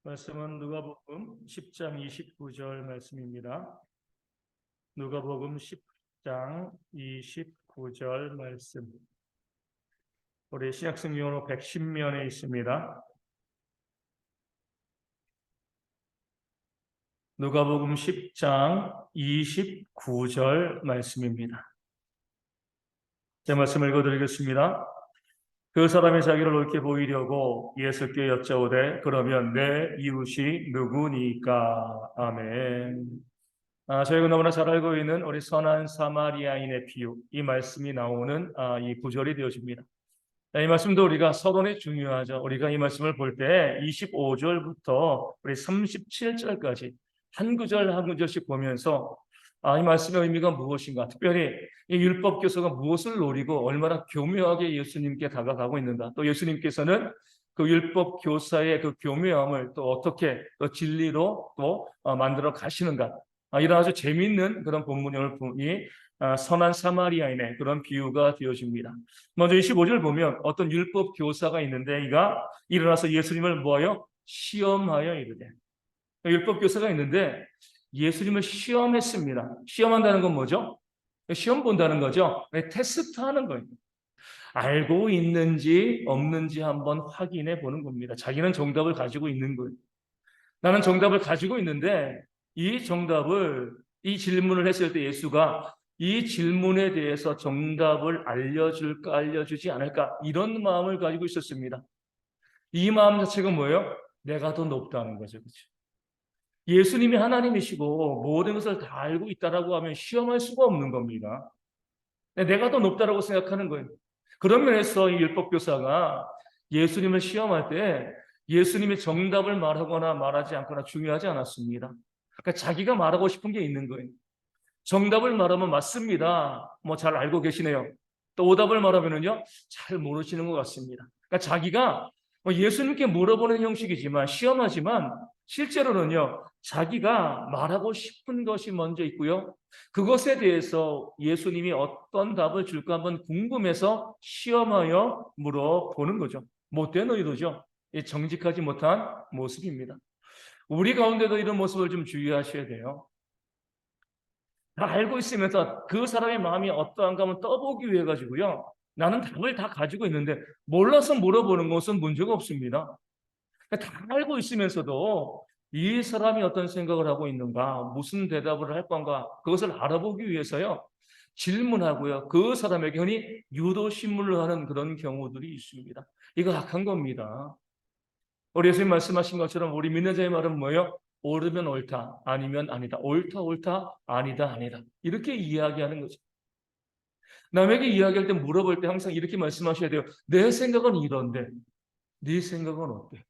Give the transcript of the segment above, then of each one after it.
말씀은 누가복음 10장 29절 말씀입니다. 누가복음 10장 29절 말씀. 우리 신약성경으로 110면에 있습니다. 누가복음 10장 29절 말씀입니다. 제 말씀 읽어드리겠습니다. 그 사람이 자기를 옳게 보이려고 예수께 여짜오되 그러면 내 이웃이 누구니까? 아멘. 저희가 너무나 잘 알고 있는 우리 선한 사마리아인의 비유, 이 말씀이 나오는 이 구절이 되어집니다. 이 말씀도 우리가 서론이 중요하죠. 우리가 이 말씀을 볼 때 25절부터 우리 37절까지 한 구절 한 구절씩 보면서 이 말씀의 의미가 무엇인가, 특별히 이 율법 교사가 무엇을 노리고 얼마나 교묘하게 예수님께 다가가고 있는가, 또 예수님께서는 그 율법 교사의 그 교묘함을 또 어떻게 또 진리로 또 만들어 가시는가, 이런 아주 재미있는 그런 본문을 보니 선한 사마리아인의 그런 비유가 되어집니다. 먼저 25절 보면 어떤 율법 교사가 있는데 이가 일어나서 예수님을 뭐하여? 시험하여 이르되. 율법 교사가 있는데 예수님을 시험했습니다. 시험한다는 건 뭐죠? 시험 본다는 거죠. 테스트하는 거예요. 알고 있는지 없는지 한번 확인해 보는 겁니다. 자기는 정답을 가지고 있는 거예요. 나는 정답을 가지고 있는데 이 질문을 했을 때 예수가 이 질문에 대해서 정답을 알려줄까 알려주지 않을까, 이런 마음을 가지고 있었습니다. 이 마음 자체가 뭐예요? 내가 더 높다는 거죠. 그렇죠? 예수님이 하나님이시고 모든 것을 다 알고 있다라고 하면 시험할 수가 없는 겁니다. 내가 더 높다라고 생각하는 거예요. 그런 면에서 이 율법교사가 예수님을 시험할 때 예수님이 정답을 말하거나 말하지 않거나 중요하지 않았습니다. 그러니까 자기가 말하고 싶은 게 있는 거예요. 정답을 말하면 맞습니다. 잘 알고 계시네요. 또 오답을 말하면은요, 잘 모르시는 것 같습니다. 그러니까 자기가 예수님께 물어보는 형식이지만, 시험하지만, 실제로는요, 자기가 말하고 싶은 것이 먼저 있고요. 그것에 대해서 예수님이 어떤 답을 줄까 한번 궁금해서 시험하여 물어보는 거죠. 못된 의도죠. 정직하지 못한 모습입니다. 우리 가운데도 이런 모습을 좀 주의하셔야 돼요. 다 알고 있으면서 그 사람의 마음이 어떠한가 한번 떠보기 위해 가지고요. 나는 답을 다 가지고 있는데 몰라서 물어보는 것은 문제가 없습니다. 다 알고 있으면서도 이 사람이 어떤 생각을 하고 있는가, 무슨 대답을 할 건가, 그것을 알아보기 위해서요. 질문하고요. 그 사람에게 흔히 유도신문을 하는 그런 경우들이 있습니다. 이거 악한 겁니다. 우리 예수님 말씀하신 것처럼 우리 믿는 자의 말은 뭐예요? 옳으면 옳다, 아니면 아니다. 옳다, 옳다, 아니다, 아니다. 이렇게 이야기하는 거죠. 남에게 이야기할 때 물어볼 때 항상 이렇게 말씀하셔야 돼요. 내 생각은 이런데, 네 생각은 어때?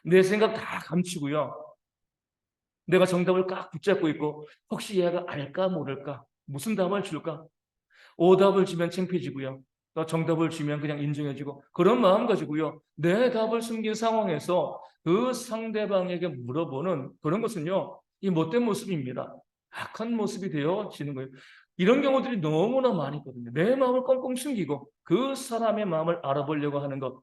내 생각 다 감추고요. 내가 정답을 꽉 붙잡고 있고, 혹시 얘가 알까 모를까? 무슨 답을 줄까? 오답을 주면 창피해지고요. 또 정답을 주면 그냥 인정해주고, 그런 마음 가지고요. 내 답을 숨긴 상황에서 그 상대방에게 물어보는 그런 것은요, 이 못된 모습입니다. 악한 모습이 되어지는 거예요. 이런 경우들이 너무나 많이 있거든요. 내 마음을 꽁꽁 숨기고 그 사람의 마음을 알아보려고 하는 것.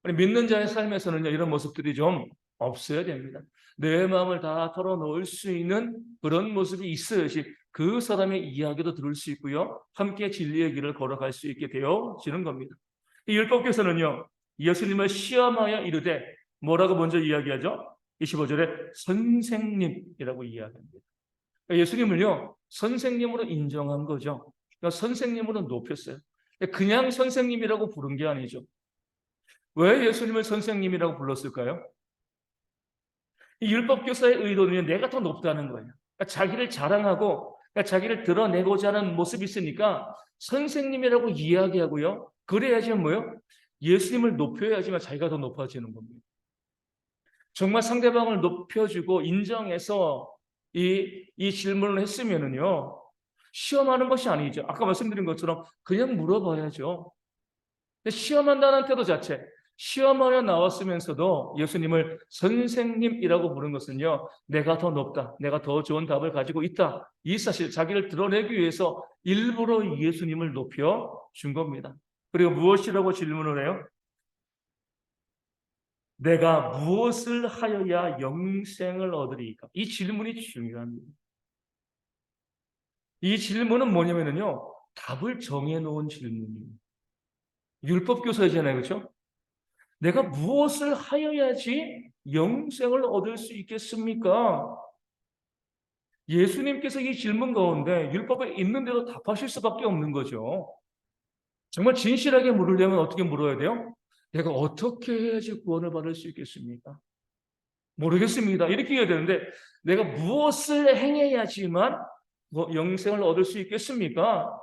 믿는 자의 삶에서는요, 이런 모습들이 좀 없어야 됩니다. 내 마음을 다 털어놓을 수 있는 그런 모습이 있어야지 그 사람의 이야기도 들을 수 있고요, 함께 진리의 길을 걸어갈 수 있게 되어지는 겁니다. 이 율법께서는요, 예수님을 시험하여 이르되 뭐라고 먼저 이야기하죠? 25절에 선생님이라고 이야기합니다. 예수님을요, 선생님으로 인정한 거죠. 그러니까 선생님으로 높였어요. 그냥 선생님이라고 부른 게 아니죠. 왜 예수님을 선생님이라고 불렀을까요? 이 율법교사의 의도는 내가 더 높다는 거예요. 그러니까 자기를 자랑하고, 그러니까 자기를 드러내고자 하는 모습이 있으니까 선생님이라고 이야기하고요. 그래야지 뭐요? 예수님을 높여야지만 자기가 더 높아지는 겁니다. 정말 상대방을 높여주고 인정해서 이 질문을 했으면은요, 시험하는 것이 아니죠. 아까 말씀드린 것처럼 그냥 물어봐야죠. 시험한다는 태도 자체, 시험하여 나왔으면서도 예수님을 선생님이라고 부른 것은요, 내가 더 높다, 내가 더 좋은 답을 가지고 있다, 이 사실, 자기를 드러내기 위해서 일부러 예수님을 높여 준 겁니다. 그리고 무엇이라고 질문을 해요? 내가 무엇을 하여야 영생을 얻으리까? 이 질문이 중요합니다. 이 질문은 뭐냐면요, 답을 정해놓은 질문이에요. 율법 교사이잖아요, 그렇죠? 내가 무엇을 하여야지 영생을 얻을 수 있겠습니까? 예수님께서 이 질문 가운데 율법에 있는 대로 답하실 수밖에 없는 거죠. 정말 진실하게 물으려면 어떻게 물어야 돼요? 내가 어떻게 해야지 구원을 받을 수 있겠습니까? 모르겠습니다. 이렇게 해야 되는데 내가 무엇을 행해야지만 영생을 얻을 수 있겠습니까?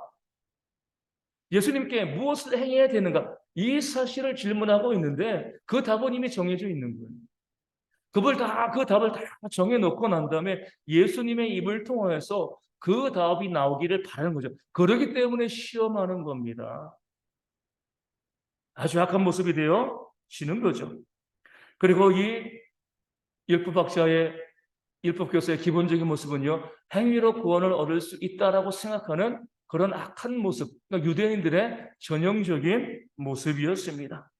예수님께 무엇을 행해야 되는가? 이 사실을 질문하고 있는데 그 답은 이미 정해져 있는 거예요. 그 답을 다 정해놓고 난 다음에 예수님의 입을 통해서 그 답이 나오기를 바라는 거죠. 그러기 때문에 시험하는 겁니다. 아주 약한 모습이 되어지는 거죠. 그리고 이 율법학자의 율법교사의 기본적인 모습은요, 행위로 구원을 얻을 수 있다라고 생각하는 그런 악한 모습, 그러니까 유대인들의 전형적인 모습이었습니다.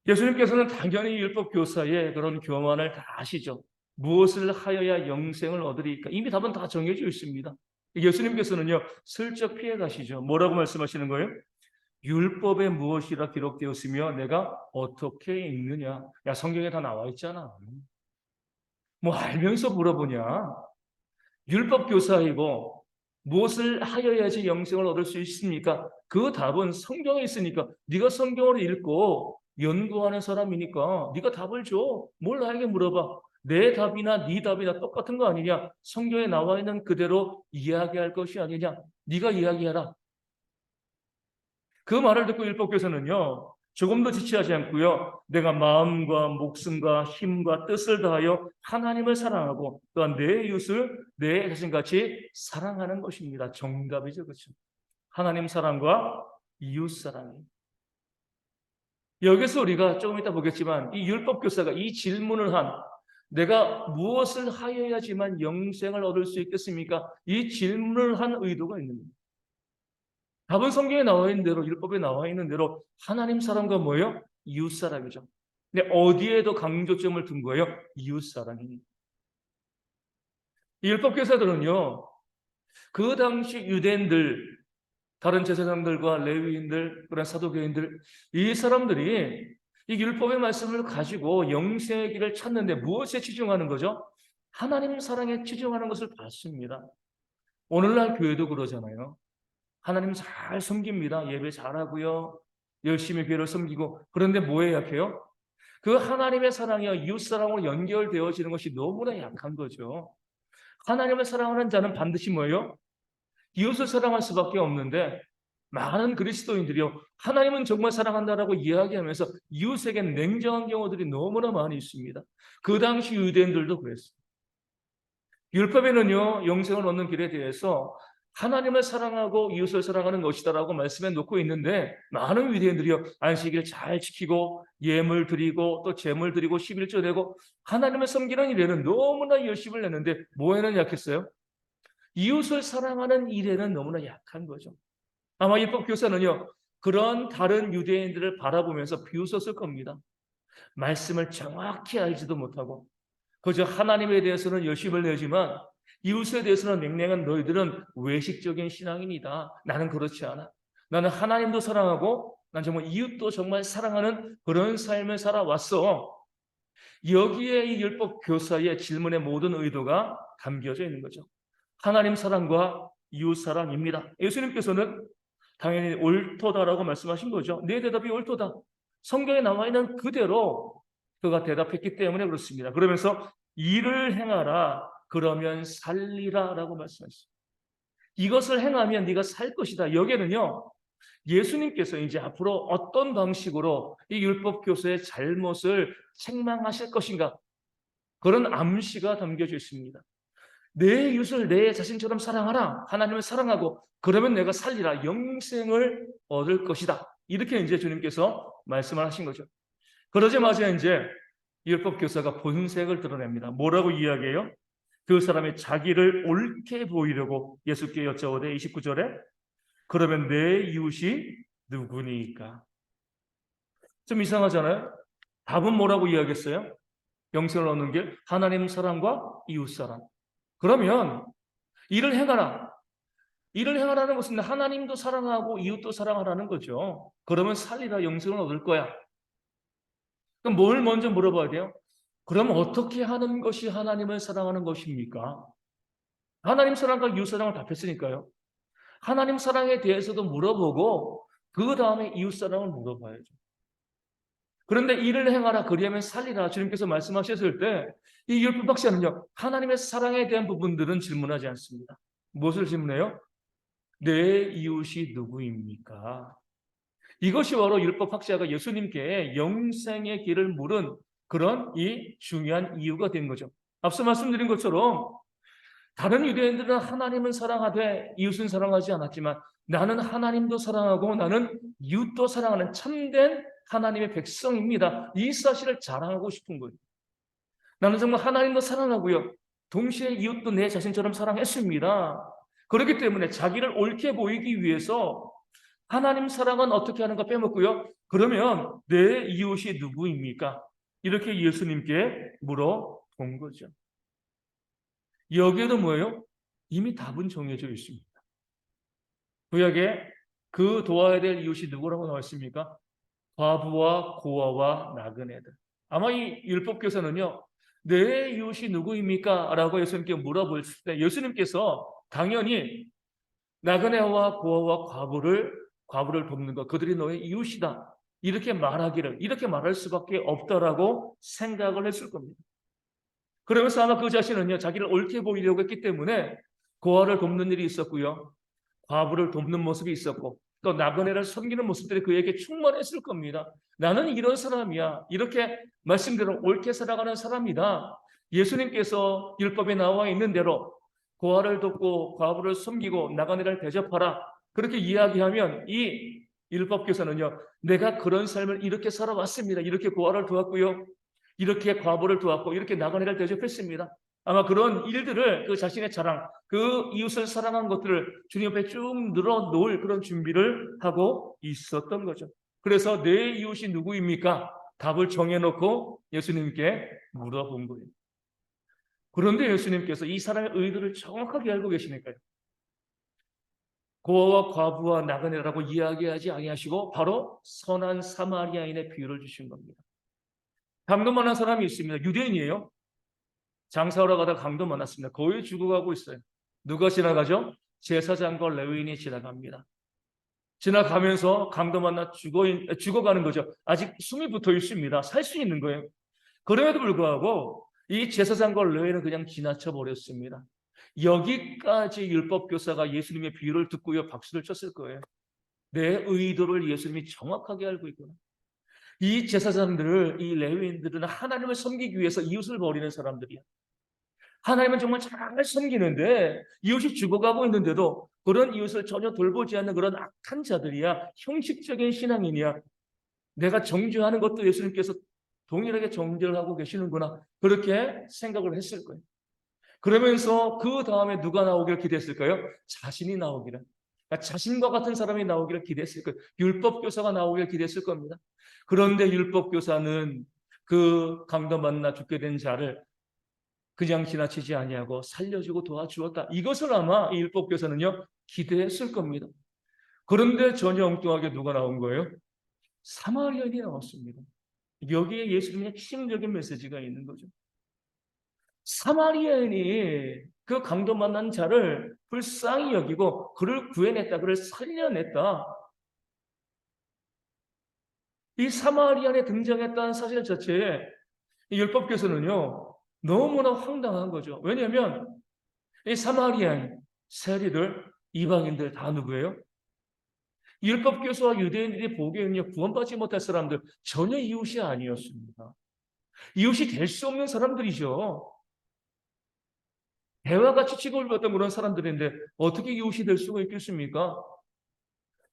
예수님께서는 당연히 율법교사의 그런 교만을 다 아시죠. 무엇을 하여야 영생을 얻으리까? 이미 답은 다 정해져 있습니다. 예수님께서는요, 슬쩍 피해 가시죠. 뭐라고 말씀하시는 거예요? 율법에 무엇이라 기록되었으며 내가 어떻게 읽느냐? 야, 성경에 다 나와 있잖아. 뭐 알면서 물어보냐? 율법 교사이고 무엇을 하여야지 영생을 얻을 수 있습니까? 그 답은 성경에 있으니까 네가 성경을 읽고 연구하는 사람이니까 네가 답을 줘. 뭘 나에게 물어봐. 내 답이나 네 답이나 똑같은 거 아니냐? 성경에 나와 있는 그대로 이야기할 것이 아니냐? 네가 이야기하라. 그 말을 듣고 율법교사는요, 조금도 지체하지 않고요, 내가 마음과 목숨과 힘과 뜻을 다하여 하나님을 사랑하고 또한 내 이웃을 내 자신같이 사랑하는 것입니다. 정답이죠, 그렇죠? 하나님 사랑과 이웃 사랑이. 여기서 우리가 조금 이따 보겠지만 이 율법교사가 이 질문을 한 내가 무엇을 하여야지만 영생을 얻을 수 있겠습니까? 이 질문을 한 의도가 있는 겁니다. 답은 성경에 나와 있는 대로 율법에 나와 있는 대로 하나님 사랑과 뭐예요? 이웃 사랑이죠. 근데 어디에도 강조점을 둔 거예요? 이웃 사랑입니다. 이 율법 교사들은요, 그 당시 유대인들, 다른 제사장들과 레위인들, 그런 사도교인들, 이 사람들이 이 율법의 말씀을 가지고 영생의 길을 찾는데 무엇에 치중하는 거죠? 하나님 사랑에 치중하는 것을 봤습니다. 오늘날 교회도 그러잖아요. 하나님 잘 섬깁니다. 예배 잘하고요. 열심히 교회를 섬기고. 그런데 뭐에 약해요? 그 하나님의 사랑이요, 이웃 사랑으로 연결되어지는 것이 너무나 약한 거죠. 하나님을 사랑하는 자는 반드시 뭐예요? 이웃을 사랑할 수밖에 없는데 많은 그리스도인들이요, 하나님은 정말 사랑한다라고 이야기하면서 이웃에게 냉정한 경우들이 너무나 많이 있습니다. 그 당시 유대인들도 그랬어요. 율법에는요, 영생을 얻는 길에 대해서 하나님을 사랑하고 이웃을 사랑하는 것이다라고 말씀해 놓고 있는데 많은 유대인들이요, 안식일 잘 지키고 예물 드리고 또 제물 드리고 11조 내고 하나님을 섬기는 일에는 너무나 열심을 냈는데 뭐에는 약했어요? 이웃을 사랑하는 일에는 너무나 약한 거죠. 아마 율법 교사는요, 그런 다른 유대인들을 바라보면서 비웃었을 겁니다. 말씀을 정확히 알지도 못하고 그저 하나님에 대해서는 열심을 내지만 이웃에 대해서는 냉랭한 너희들은 외식적인 신앙인이다. 나는 그렇지 않아. 나는 하나님도 사랑하고 난 정말 이웃도 정말 사랑하는 그런 삶을 살아왔어. 여기에 이 율법 교사의 질문의 모든 의도가 담겨져 있는 거죠. 하나님 사랑과 이웃 사랑입니다. 예수님께서는 당연히 옳도다라고 말씀하신 거죠. 내 대답이 옳도다. 성경에 나와 있는 그대로 그가 대답했기 때문에 그렇습니다. 그러면서 일을 행하라 그러면 살리라라고 말씀하셨습니다. 이것을 행하면 네가 살 것이다. 여기에는요, 예수님께서 이제 앞으로 어떤 방식으로 이 율법 교사의 잘못을 책망하실 것인가, 그런 암시가 담겨져 있습니다. 내 이웃을 내 자신처럼 사랑하라. 하나님을 사랑하고 그러면 내가 살리라. 영생을 얻을 것이다. 이렇게 이제 주님께서 말씀을 하신 거죠. 그러자마자 이제 율법 교사가 본색을 드러냅니다. 뭐라고 이야기해요? 그 사람이 자기를 옳게 보이려고 예수께 여쭤오되 29절에 그러면 내 이웃이 누구니까? 좀 이상하잖아요. 답은 뭐라고 이야기했어요? 영생을 얻는 길, 하나님 사랑과 이웃 사랑. 그러면 일을 행하라. 일을 행하라는 것은 하나님도 사랑하고 이웃도 사랑하라는 거죠. 그러면 살리라, 영생을 얻을 거야. 그럼 뭘 먼저 물어봐야 돼요? 그럼 어떻게 하는 것이 하나님을 사랑하는 것입니까? 하나님 사랑과 이웃 사랑을 답했으니까요. 하나님 사랑에 대해서도 물어보고 그 다음에 이웃 사랑을 물어봐야죠. 그런데 일을 행하라, 그리하면 살리라 주님께서 말씀하셨을 때 이 율법 박사는요, 하나님의 사랑에 대한 부분들은 질문하지 않습니다. 무엇을 질문해요? 내 이웃이 누구입니까? 이것이 바로 율법 학자가 예수님께 영생의 길을 물은 그런 이 중요한 이유가 된 거죠. 앞서 말씀드린 것처럼 다른 유대인들은 하나님은 사랑하되 이웃은 사랑하지 않았지만 나는 하나님도 사랑하고 나는 이웃도 사랑하는 참된 하나님의 백성입니다. 이 사실을 자랑하고 싶은 거예요. 나는 정말 하나님도 사랑하고요. 동시에 이웃도 내 자신처럼 사랑했습니다. 그렇기 때문에 자기를 옳게 보이기 위해서 하나님 사랑은 어떻게 하는가 빼먹고요. 그러면 내 이웃이 누구입니까? 이렇게 예수님께 물어본 거죠. 여기에도 뭐예요? 이미 답은 정해져 있습니다. 구약에 그 도와야 될 이웃이 누구라고 나와 있습니까? 과부와 고아와 나그네들. 아마 이 율법교사는요, 내 이웃이 누구입니까? 라고 예수님께 물어볼 때 예수님께서 당연히 나그네와 고아와 과부를 돕는 것, 그들이 너의 이웃이다. 이렇게 말할 수밖에 없다라고 생각을 했을 겁니다. 그러면서 아마 그 자신은요, 자기를 옳게 보이려고 했기 때문에 고아를 돕는 일이 있었고요. 과부를 돕는 모습이 있었고, 또 나그네를 섬기는 모습들이 그에게 충만했을 겁니다. 나는 이런 사람이야. 이렇게 말씀대로 옳게 살아가는 사람이다. 예수님께서 율법에 나와 있는 대로 고아를 돕고 과부를 섬기고 나그네를 대접하라. 그렇게 이야기하면 이 율법교사는요, 내가 그런 삶을 이렇게 살아왔습니다. 이렇게 고아를 도왔고요. 이렇게 과부를 도왔고 이렇게 나그네를 대접했습니다. 아마 그런 일들을 그 자신의 자랑, 그 이웃을 사랑한 것들을 주님 앞에 쭉 늘어놓을 그런 준비를 하고 있었던 거죠. 그래서 내 이웃이 누구입니까? 답을 정해놓고 예수님께 물어본 거예요. 그런데 예수님께서 이 사람의 의도를 정확하게 알고 계시니까요. 고아와 과부와 나그네라고 이야기하지 아니하시고 바로 선한 사마리아인의 비유를 주신 겁니다. 강도 만난 사람이 있습니다. 유대인이에요. 장사하러 가다 강도 만났습니다. 거의 죽어가고 있어요. 누가 지나가죠? 제사장과 레위인이 지나갑니다. 지나가면서 강도 만나 죽어가는 거죠. 아직 숨이 붙어 있습니다. 살 수 있는 거예요. 그럼에도 불구하고 이 제사장과 레위인은 그냥 지나쳐 버렸습니다. 여기까지 율법교사가 예수님의 비유를 듣고요, 박수를 쳤을 거예요. 내 의도를 예수님이 정확하게 알고 있구나. 이 제사장들을, 이 레위인들은 하나님을 섬기기 위해서 이웃을 버리는 사람들이야. 하나님은 정말 잘 섬기는데 이웃이 죽어가고 있는데도 그런 이웃을 전혀 돌보지 않는 그런 악한 자들이야. 형식적인 신앙인이야. 내가 정죄하는 것도 예수님께서 동일하게 정죄를 하고 계시는구나. 그렇게 생각을 했을 거예요. 그러면서 그 다음에 누가 나오기를 기대했을까요? 자신이 나오기를. 그러니까 자신과 같은 사람이 나오기를 기대했을 거예요. 율법교사가 나오기를 기대했을 겁니다. 그런데 율법교사는 그 강도 만나 죽게 된 자를 그냥 지나치지 아니하고 살려주고 도와주었다. 이것을 아마 이 율법교사는요, 기대했을 겁니다. 그런데 전혀 엉뚱하게 누가 나온 거예요? 사마리아인이 나왔습니다. 여기에 예수님의 핵심적인 메시지가 있는 거죠. 사마리아인이 그 강도 만난 자를 불쌍히 여기고 그를 구해냈다. 그를 살려냈다. 이 사마리아인에 등장했다는 사실 자체에 이 율법교사는요, 너무나 황당한 거죠. 왜냐하면 이 사마리아인, 세리들, 이방인들 다 누구예요? 율법교사와 유대인들이 보기에는요, 구원받지 못할 사람들, 전혀 이웃이 아니었습니다. 이웃이 될 수 없는 사람들이죠. 배와 같이 취급을 그런 사람들인데 어떻게 이웃이 될 수가 있겠습니까?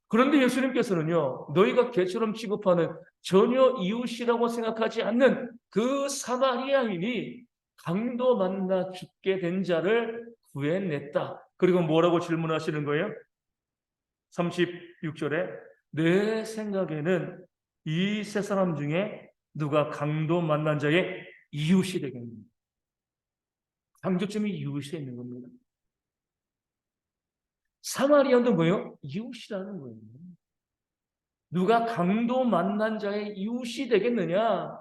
그런데 예수님께서는요, 너희가 개처럼 취급하는 전혀 이웃이라고 생각하지 않는 그 사마리아인이 강도 만나 죽게 된 자를 구해냈다. 그리고 뭐라고 질문하시는 거예요? 36절에 내 생각에는 이 세 사람 중에 누가 강도 만난 자의 이웃이 되겠느냐. 강조점이 이웃에 있는 겁니다. 사마리아인도 뭐예요? 이웃이라는 거예요. 누가 강도 만난 자의 이웃이 되겠느냐?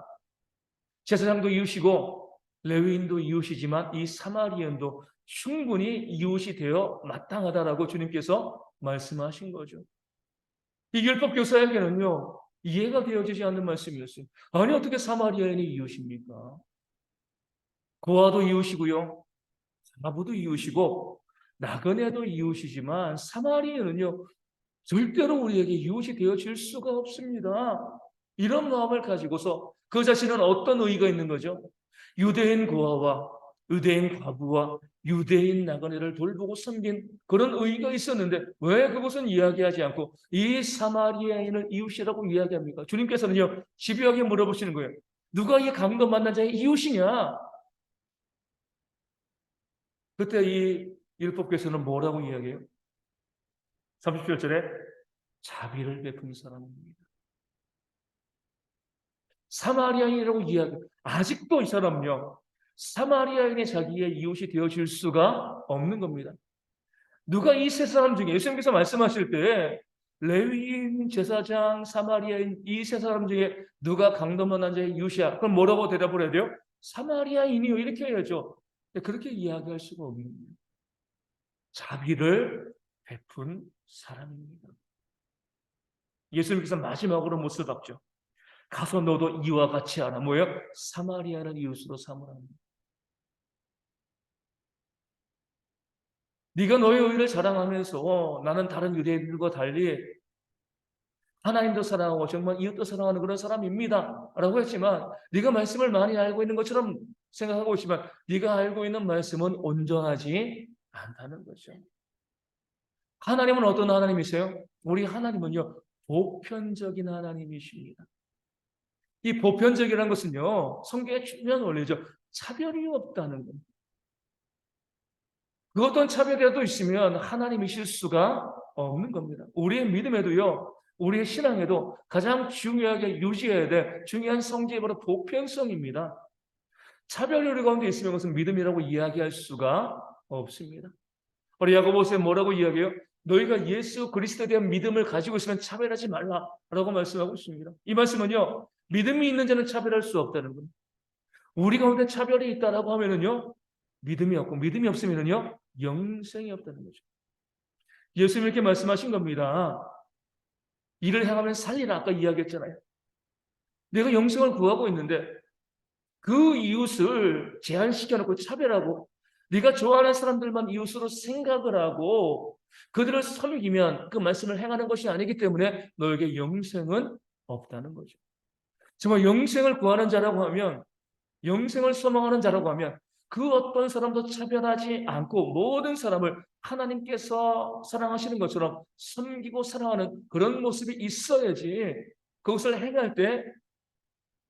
제사장도 이웃이고 레위인도 이웃이지만 이 사마리아인도 충분히 이웃이 되어 마땅하다라고 주님께서 말씀하신 거죠. 이 율법 교사에게는요, 이해가 되어지지 않는 말씀이었어요. 아니, 어떻게 사마리아인이 이웃입니까? 고아도 이웃이고요, 과부도 이웃이고 나그네도 이웃이지만 사마리아는요, 절대로 우리에게 이웃이 되어질 수가 없습니다. 이런 마음을 가지고서 그 자신은 어떤 의의가 있는 거죠? 유대인 고아와 유대인 과부와 유대인 나그네를 돌보고 섬긴 그런 의의가 있었는데 왜 그것은 이야기하지 않고 이 사마리아인을 이웃이라고 이야기합니까? 주님께서는요, 집요하게 물어보시는 거예요. 누가 이 강도 만난 자의 이웃이냐? 그때 이 율법교사는 뭐라고 이야기해요? 37절에 자비를 베푼 사람입니다. 사마리아인이라고 이야기. 아직도 이 사람은요, 사마리아인의 자기의 이웃이 되어질 수가 없는 겁니다. 누가 이 세 사람 중에 예수님께서 말씀하실 때 레위인, 제사장, 사마리아인 이 세 사람 중에 누가 강도 만난 자의 이웃이야? 그럼 뭐라고 대답을 해야 돼요? 사마리아인이요. 이렇게 해야죠. 그렇게 이야기할 수가 없는 거예요. 자비를 베푼 사람입니다. 예수님께서 마지막으로 못을 박죠. 가서 너도 이와 같이 하라. 뭐예요? 사마리아를 이웃으로 삼으라. 네가 너의 의를 자랑하면서 나는 다른 유대인들과 달리 하나님도 사랑하고 정말 이웃도 사랑하는 그런 사람입니다 라고 했지만 네가 말씀을 많이 알고 있는 것처럼 생각하고 있지만 네가 알고 있는 말씀은 온전하지 않다는 거죠. 하나님은 어떤 하나님이세요? 우리 하나님은요, 보편적인 하나님이십니다. 이 보편적이라는 것은요, 성경의 중요한 원리죠. 차별이 없다는 겁니다. 그 어떤 차별이라도 있으면 하나님이실 수가 없는 겁니다. 우리의 믿음에도요, 우리의 신앙에도 가장 중요하게 유지해야 될 중요한 성질이 바로 보편성입니다. 차별이 우리 가운데 있으면 그것은 믿음이라고 이야기할 수가 없습니다. 우리 야고보서에 뭐라고 이야기해요? 너희가 예수 그리스도에 대한 믿음을 가지고 있으면 차별하지 말라라고 말씀하고 있습니다. 이 말씀은요, 믿음이 있는 자는 차별할 수 없다는 겁니다. 우리 가운데 차별이 있다라고 하면은요, 믿음이 없고 믿음이 없으면은요, 영생이 없다는 거죠. 예수님이 이렇게 말씀하신 겁니다. 이를 행하면 살리라 아까 이야기했잖아요. 내가 영생을 구하고 있는데 그 이웃을 제한시켜놓고 차별하고 네가 좋아하는 사람들만 이웃으로 생각을 하고 그들을 섬기면 그 말씀을 행하는 것이 아니기 때문에 너에게 영생은 없다는 거죠. 정말 영생을 구하는 자라고 하면 영생을 소망하는 자라고 하면 그 어떤 사람도 차별하지 않고 모든 사람을 하나님께서 사랑하시는 것처럼 섬기고 사랑하는 그런 모습이 있어야지 그것을 행할 때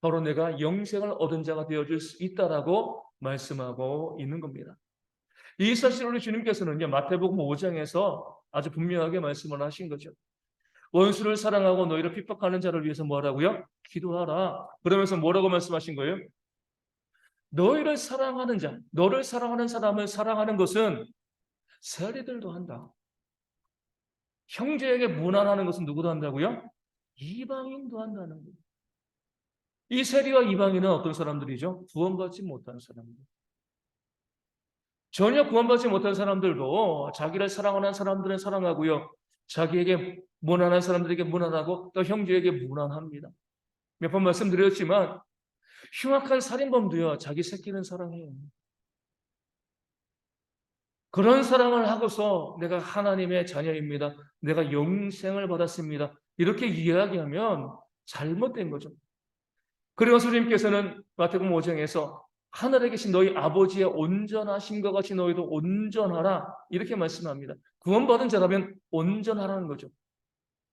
바로 내가 영생을 얻은 자가 되어줄 수 있다라고 말씀하고 있는 겁니다. 이 사실을 우리 주님께서는요, 마태복음 5장에서 아주 분명하게 말씀을 하신 거죠. 원수를 사랑하고 너희를 핍박하는 자를 위해서 뭐하라고요? 기도하라. 그러면서 뭐라고 말씀하신 거예요? 너희를 사랑하는 자, 너를 사랑하는 사람을 사랑하는 것은 세리들도 한다. 형제에게 무난하는 것은 누구도 한다고요? 이방인도 한다는 거예요. 이 세리와 이방인은 어떤 사람들이죠? 구원받지 못한 사람들. 전혀 구원받지 못한 사람들도 자기를 사랑하는 사람들은 사랑하고요. 자기에게 무난한 사람들에게 무난하고 또 형제에게 무난합니다. 몇 번 말씀드렸지만 흉악한 살인범도요, 자기 새끼는 사랑해요. 그런 사랑을 하고서 내가 하나님의 자녀입니다. 내가 영생을 받았습니다. 이렇게 이야기하면 잘못된 거죠. 그리고 주님께서는 마태복음 5장에서 하늘에 계신 너희 아버지의 온전하심과 같이 너희도 온전하라 이렇게 말씀합니다. 구원받은 자라면 온전하라는 거죠.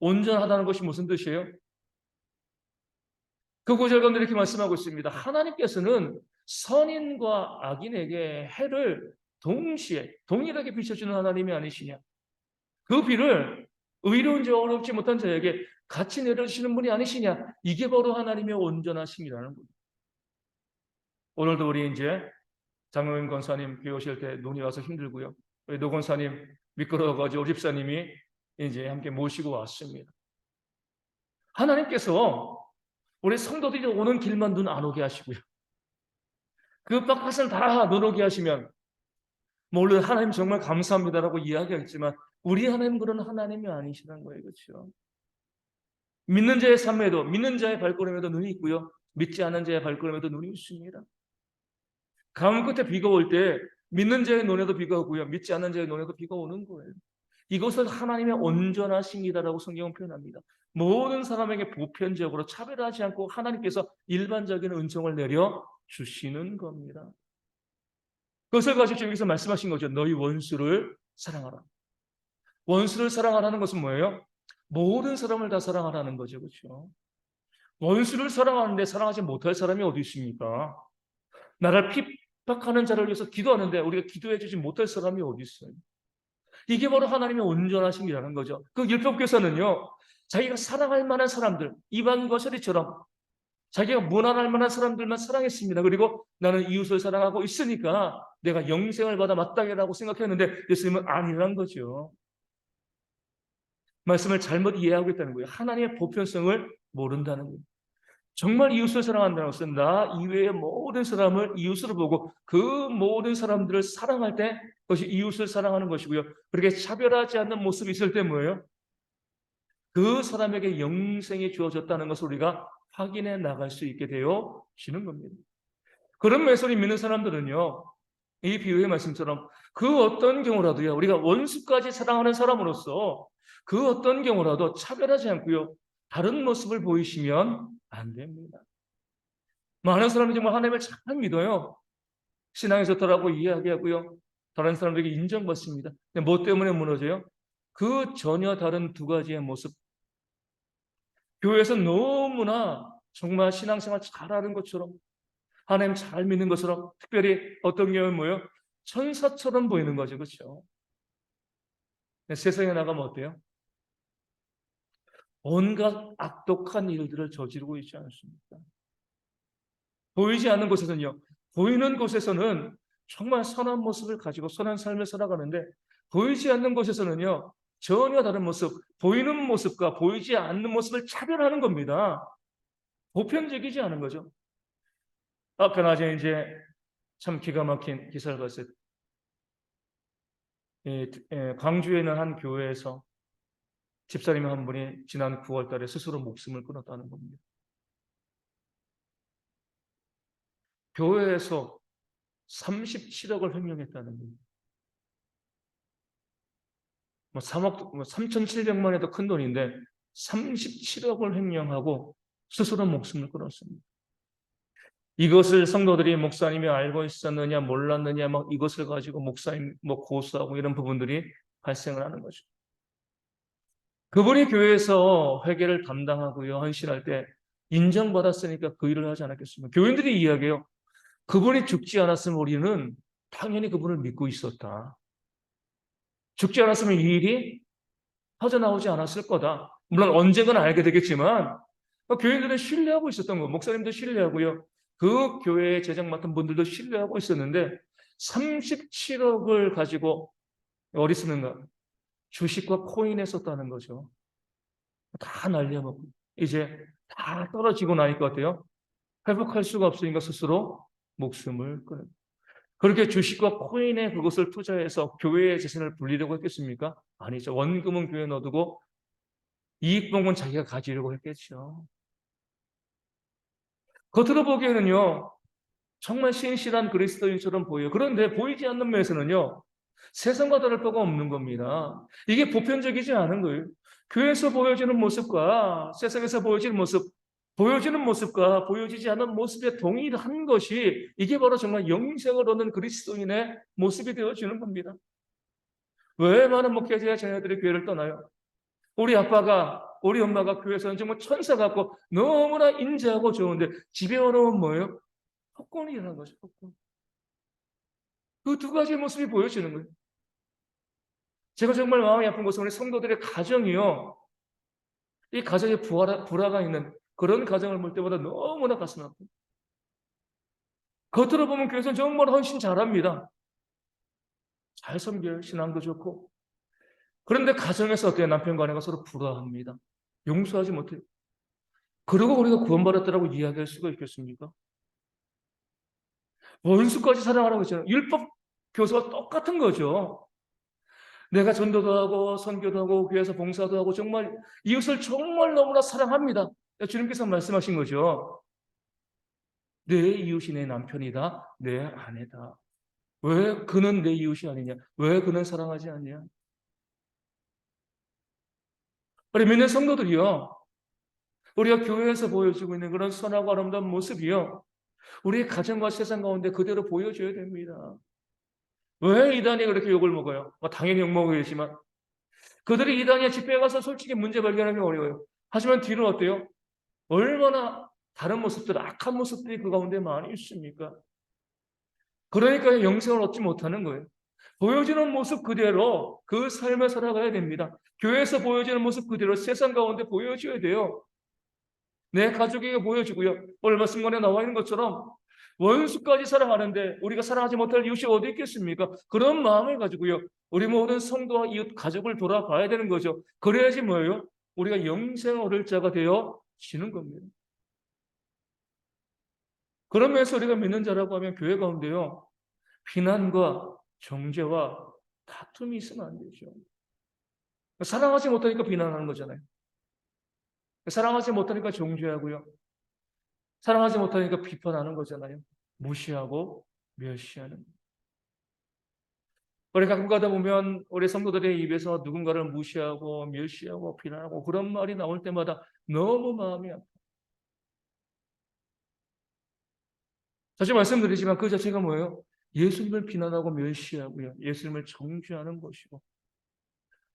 온전하다는 것이 무슨 뜻이에요? 그 구절 가운데 이렇게 말씀하고 있습니다. 하나님께서는 선인과 악인에게 해를 동시에 동일하게 비춰주는 하나님이 아니시냐. 그 비를 의로운 자와 어렵지 못한 자에게 같이 내려주시는 분이 아니시냐? 이게 바로 하나님의 온전하심이라는 거예요. 오늘도 우리 이제 장로임 권사님 교회 오실 때 눈이 와서 힘들고요. 우리 노 권사님 미끄러워가지고 집사님이 이제 함께 모시고 왔습니다. 하나님께서 우리 성도들이 오는 길만 눈 안 오게 하시고요. 그 바깥을 다 눈 오게 하시면, 물론 하나님 정말 감사합니다라고 이야기하겠지만 우리 하나님 그런 하나님이 아니시라는 거예요. 그렇죠? 믿는 자의 삶에도, 믿는 자의 발걸음에도 눈이 있고요. 믿지 않는 자의 발걸음에도 눈이 있습니다. 가뭄 끝에 비가 올 때 믿는 자의 눈에도 비가 오고요. 믿지 않는 자의 눈에도 비가 오는 거예요. 이것을 하나님의 온전하심이다라고 성경은 표현합니다. 모든 사람에게 보편적으로 차별하지 않고 하나님께서 일반적인 은총을 내려 주시는 겁니다. 그것을 가지고 여기서 말씀하신 거죠. 너희 원수를 사랑하라. 원수를 사랑하라는 것은 뭐예요? 모든 사람을 다 사랑하라는 거죠. 그렇죠? 원수를 사랑하는데 사랑하지 못할 사람이 어디 있습니까? 나를 핍박하는 자를 위해서 기도하는데 우리가 기도해 주지 못할 사람이 어디 있어요? 이게 바로 하나님의 온전하심이라는 거죠. 그 율법교사는요, 자기가 사랑할 만한 사람들, 이방인과 서리처럼 자기가 무난할 만한 사람들만 사랑했습니다. 그리고 나는 이웃을 사랑하고 있으니까 내가 영생을 받아 마땅하다고 생각했는데 예수님은 아니란 거죠. 말씀을 잘못 이해하고 있다는 거예요. 하나님의 보편성을 모른다는 거예요. 정말 이웃을 사랑한다는 것은 나 이외의 모든 사람을 이웃으로 보고 그 모든 사람들을 사랑할 때 그것이 이웃을 사랑하는 것이고요. 그렇게 차별하지 않는 모습이 있을 때 뭐예요? 그 사람에게 영생이 주어졌다는 것을 우리가 확인해 나갈 수 있게 되어지는 겁니다. 그런 면에서 믿는 사람들은요, 이 비유의 말씀처럼 그 어떤 경우라도요, 우리가 원수까지 사랑하는 사람으로서 그 어떤 경우라도 차별하지 않고요, 다른 모습을 보이시면 안 됩니다. 많은 사람이 정말 하나님을 잘 믿어요. 신앙이 좋다라고 이야기하고요, 다른 사람들에게 인정받습니다. 근데 뭐 때문에 무너져요? 그 전혀 다른 두 가지의 모습. 교회에서 너무나 정말 신앙생활 잘하는 것처럼, 하나님 잘 믿는 것처럼, 특별히 어떤 경우는 뭐예요? 천사처럼 보이는 거죠. 그렇죠? 세상에 나가면 어때요? 온갖 악독한 일들을 저지르고 있지 않습니까? 보이지 않는 곳에서는요. 보이는 곳에서는 정말 선한 모습을 가지고 선한 삶을 살아가는데 보이지 않는 곳에서는요. 전혀 다른 모습, 보이는 모습과 보이지 않는 모습을 차별하는 겁니다. 보편적이지 않은 거죠. 아까 낮에 이제 참 기가 막힌 기사를 봤어요. 광주에 있는 한 교회에서 집사님 한 분이 지난 9월 달에 스스로 목숨을 끊었다는 겁니다. 교회에서 37억을 횡령했다는 겁니다. 3억, 3,700만 원에도 큰 돈인데 37억을 횡령하고 스스로 목숨을 끊었습니다. 이것을 성도들이 목사님이 알고 있었느냐 몰랐느냐 막 이것을 가지고 목사님 고소하고 이런 부분들이 발생을 하는 거죠. 그분이 교회에서 회계를 담당하고요 헌신할 때 인정받았으니까 그 일을 하지 않았겠습니까? 교인들이 이야기해요. 그분이 죽지 않았으면 우리는 당연히 그분을 믿고 있었다. 죽지 않았으면 이 일이 퍼져나오지 않았을 거다. 물론 언젠간 알게 되겠지만 교인들은 신뢰하고 있었던 거, 목사님도 신뢰하고요. 그 교회의 재정 맡은 분들도 신뢰하고 있었는데 37억을 가지고 어디 쓰는가? 주식과 코인에 썼다는 거죠. 다 날려먹고 이제 다 떨어지고 나니까 어때요? 회복할 수가 없으니까 스스로 목숨을 끊어요. 그렇게 주식과 코인에 그것을 투자해서 교회의 재산을 불리려고 했겠습니까? 아니죠. 원금은 교회에 넣어두고 이익봉은 자기가 가지려고 했겠죠. 겉으로 보기에는요, 정말 신실한 그리스도인처럼 보여요. 그런데 보이지 않는 면에서는요, 세상과 다를 바가 없는 겁니다. 이게 보편적이지 않은 거예요. 교회에서 보여지는 모습과 세상에서 보여지는 모습, 보여지는 모습과 보여지지 않은 모습에 동일한 것이 이게 바로 정말 영생을 얻는 그리스도인의 모습이 되어지는 겁니다. 왜 많은 목회자의 자녀들이 교회를 떠나요? 우리 아빠가, 우리 엄마가 교회에서는 정말 천사 같고 너무나 인자하고 좋은데 집에 와놓으면 뭐예요? 폭군이라는 거죠, 폭군. 그 두 가지의 모습이 보여지는 거예요. 제가 정말 마음이 아픈 것은 우리 성도들의 가정이요. 이 가정에 불화가 있는 그런 가정을 볼 때마다 너무나 가슴 아프고, 겉으로 보면 교회에서는 정말 헌신 잘합니다. 잘 섬겨요. 신앙도 좋고. 그런데 가정에서 어때요? 남편과 아내가 서로 불화합니다. 용서하지 못해요. 그리고 우리가 구원받았다라고 이야기할 수가 있겠습니까? 원수까지 사랑하라고 했잖아요. 율법 교사와 똑같은 거죠. 내가 전도도 하고 선교도 하고 교회에서 봉사도 하고 정말 이웃을 정말 너무나 사랑합니다. 주님께서 말씀하신 거죠. 내 이웃이 내 남편이다, 내 아내다. 왜 그는 내 이웃이 아니냐? 왜 그는 사랑하지 않냐? 우리 믿는 성도들이요, 우리가 교회에서 보여주고 있는 그런 선하고 아름다운 모습이요, 우리의 가정과 세상 가운데 그대로 보여줘야 됩니다. 왜 이단이 그렇게 욕을 먹어요? 당연히 욕먹어야지만 그들이 이단의 집회에 가서 솔직히 문제 발견하기 어려워요. 하지만 뒤로 어때요? 얼마나 다른 모습들, 악한 모습들이 그 가운데 많이 있습니까? 그러니까 영생을 얻지 못하는 거예요. 보여지는 모습 그대로 그 삶을 살아가야 됩니다. 교회에서 보여지는 모습 그대로 세상 가운데 보여줘야 돼요. 내 가족에게 보여주고요. 오늘 말씀관에 나와 있는 것처럼 원수까지 사랑하는데 우리가 사랑하지 못할 이웃이 어디 있겠습니까? 그런 마음을 가지고요, 우리 모든 성도와 이웃 가족을 돌아봐야 되는 거죠. 그래야지 뭐예요? 우리가 영생 얻을 자가 되어지는 겁니다. 그러면서 우리가 믿는 자라고 하면 교회 가운데요, 비난과 정죄와 다툼이 있으면 안 되죠. 사랑하지 못하니까 비난하는 거잖아요. 사랑하지 못하니까 정죄하고요, 사랑하지 못하니까 비판하는 거잖아요. 무시하고 멸시하는. 우리 가끔 가다 보면 우리 성도들의 입에서 누군가를 무시하고 멸시하고 비난하고 그런 말이 나올 때마다 너무 마음이 아파요. 다시 말씀드리지만 그 자체가 뭐예요? 예수님을 비난하고 멸시하고요, 예수님을 정죄하는 것이고,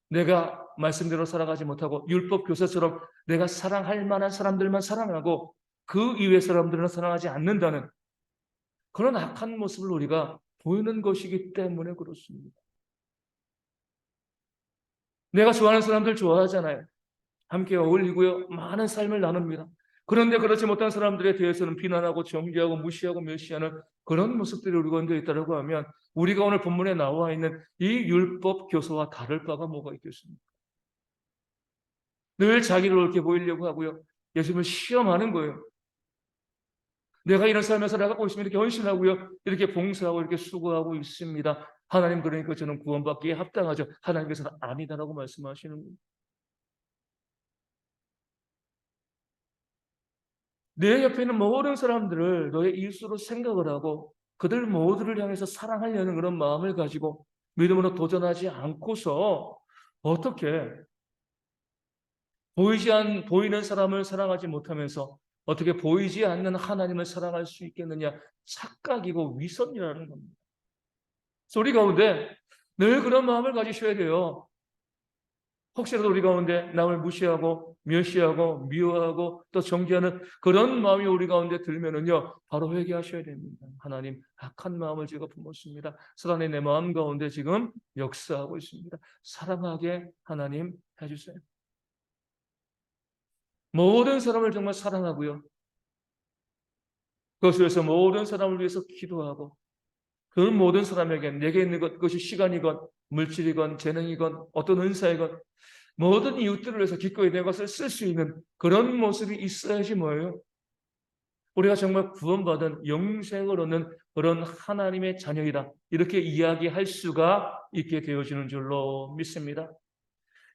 내가 말씀대로 살아가지 못하고 율법 교사처럼 내가 사랑할 만한 사람들만 사랑하고 그 이외의 사람들은 사랑하지 않는다는 그런 악한 모습을 우리가 보이는 것이기 때문에 그렇습니다. 내가 좋아하는 사람들 좋아하잖아요. 함께 어울리고요, 많은 삶을 나눕니다. 그런데 그렇지 못한 사람들에 대해서는 비난하고 정죄하고 무시하고 멸시하는 그런 모습들이 우리 가운데 있다고 하면 우리가 오늘 본문에 나와 있는 이 율법 교사와 다를 바가 뭐가 있겠습니까? 늘 자기를 옳게 보이려고 하고요, 예수님을 시험하는 거예요. 내가 이런 삶을 살아가고 있으면 이렇게 헌신하고요, 이렇게 봉사하고 이렇게 수고하고 있습니다. 하나님, 그러니까 저는 구원받기에 합당하죠. 하나님께서는 아니다라고 말씀하시는 거예요. 내 옆에 있는 모든 사람들을 너의 이웃으로 생각을 하고 그들 모두를 향해서 사랑하려는 그런 마음을 가지고 믿음으로 도전하지 않고서 어떻게 보이는 사람을 사랑하지 못하면서 어떻게 보이지 않는 하나님을 사랑할 수 있겠느냐? 착각이고 위선이라는 겁니다. 소리 가운데 늘 그런 마음을 가지셔야 돼요. 혹시라도 우리 가운데 남을 무시하고 멸시하고 미워하고 또 정죄하는 그런 마음이 우리 가운데 들면은요, 바로 회개하셔야 됩니다. 하나님, 악한 마음을 제가 품었습니다. 사단이 내 마음 가운데 지금 역사하고 있습니다. 사랑하게 하나님 해주세요. 모든 사람을 정말 사랑하고요, 그것을 위해서 모든 사람을 위해서 기도하고 그 모든 사람에게 내게 있는 것, 그것이 시간이건 물질이건 재능이건 어떤 은사이건 모든 이웃들을 위해서 기꺼이 내 것을 쓸 수 있는 그런 모습이 있어야지 뭐예요? 우리가 정말 구원받은 영생을 얻는 그런 하나님의 자녀이다, 이렇게 이야기할 수가 있게 되어지는 줄로 믿습니다.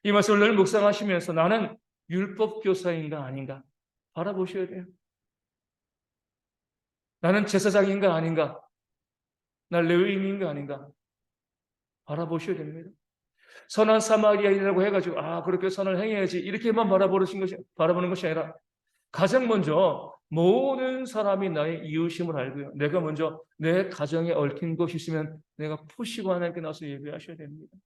이 말씀을 늘 묵상하시면서 나는 율법 교사인가 아닌가 바라보셔야 돼요. 나는 제사장인가 아닌가, 나 레위인인가 아닌가 바라보셔야 됩니다. 선한 사마리아인이라고 해가지고 그렇게 선을 행해야지 이렇게만 바라보는 것이 아니라 가장 먼저 모든 사람이 나의 이웃임을 알고요, 내가 먼저 내 가정에 얽힌 것이 있으면 내가 푸시고 하나님께 나서 예배하셔야 됩니다.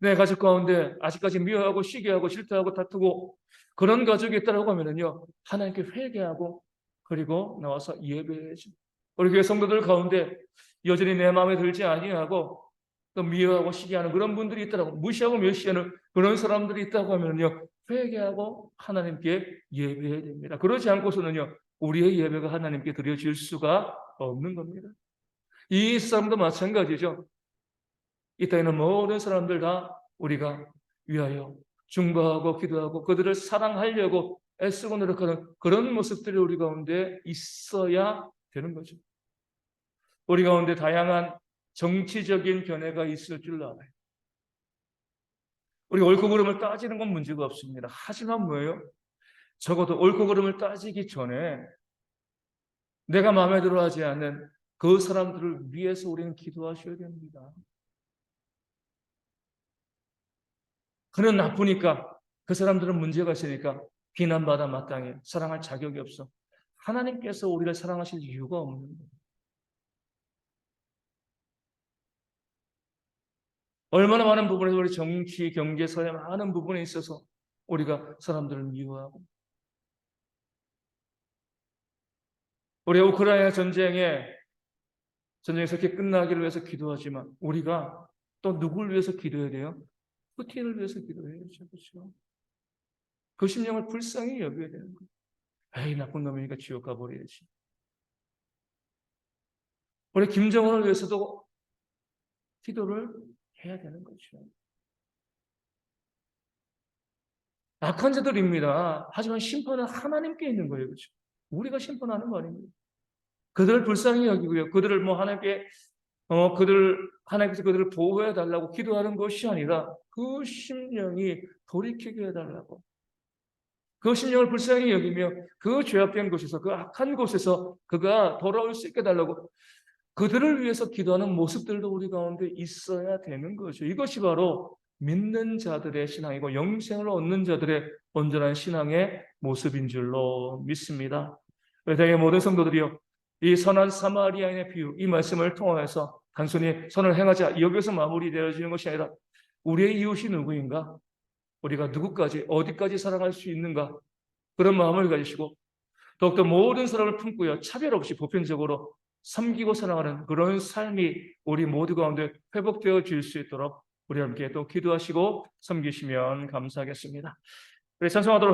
내 가족 가운데 아직까지 미워하고 시기하고 질투하고 다투고 그런 가족이 있다고 하면은요, 하나님께 회개하고 그리고 나와서 예배해야죠. 우리 교회 성도들 가운데 여전히 내 마음에 들지 아니하고 또 미워하고 시기하는 그런 분들이 있더라고, 무시하고 멸시하는 그런 사람들이 있다고 하면요, 회개하고 하나님께 예배해야 됩니다. 그러지 않고서는요, 우리의 예배가 하나님께 드려질 수가 없는 겁니다. 이 사람도 마찬가지죠. 이 땅에 있는 모든 사람들 다 우리가 위하여 중보하고 기도하고 그들을 사랑하려고 애쓰고 노력하는 그런 모습들이 우리 가운데 있어야 되는 거죠. 우리 가운데 다양한 정치적인 견해가 있을 줄 알아요. 우리 옳고 그름을 따지는 건 문제가 없습니다. 하지만 뭐예요? 적어도 옳고 그름을 따지기 전에 내가 마음에 들어 하지 않는 그 사람들을 위해서 우리는 기도하셔야 됩니다. 그는 나쁘니까, 그 사람들은 문제가 있으니까 비난받아 마땅해 사랑할 자격이 없어. 하나님께서 우리를 사랑하실 이유가 없는 거예요. 얼마나 많은 부분에서 우리 정치, 경제, 사회 많은 부분에 있어서 우리가 사람들을 미워하고, 우리 우크라이나 전쟁에서 이렇게 끝나기를 위해서 기도하지만 우리가 또 누굴 위해서 기도해야 돼요? 푸틴을 위해서 기도해야죠. 그렇죠? 그 심령을 불쌍히 여겨야 되는 거예요. 에이, 나쁜 놈이니까 지옥 가버려야지. 우리 김정은을 위해서도 기도를 해야 되는 거죠. 악한 자들입니다. 하지만 심판은 하나님께 있는 거예요. 그렇죠? 우리가 심판하는 거 아닙니다. 그들을 불쌍히 여기고요. 그들을 하나님께서 그들을 보호해 달라고 기도하는 것이 아니라 그 심령이 돌이키게 해달라고. 그 심령을 불쌍히 여기며 그 죄악된 곳에서, 그 악한 곳에서 그가 돌아올 수 있게 해달라고 그들을 위해서 기도하는 모습들도 우리 가운데 있어야 되는 거죠. 이것이 바로 믿는 자들의 신앙이고 영생을 얻는 자들의 온전한 신앙의 모습인 줄로 믿습니다. 대개 모든 성도들이요, 이 선한 사마리아인의 비유, 이 말씀을 통해서 단순히 선을 행하자 여기서 마무리되어지는 것이 아니라 우리의 이웃이 누구인가? 우리가 누구까지 어디까지 사랑할 수 있는가? 그런 마음을 가지시고 더욱더 모든 사람을 품고요, 차별 없이 보편적으로 섬기고 사랑하는 그런 삶이 우리 모두 가운데 회복되어질 수 있도록 우리 함께 또 기도하시고 섬기시면 감사하겠습니다. 우리 찬송하도록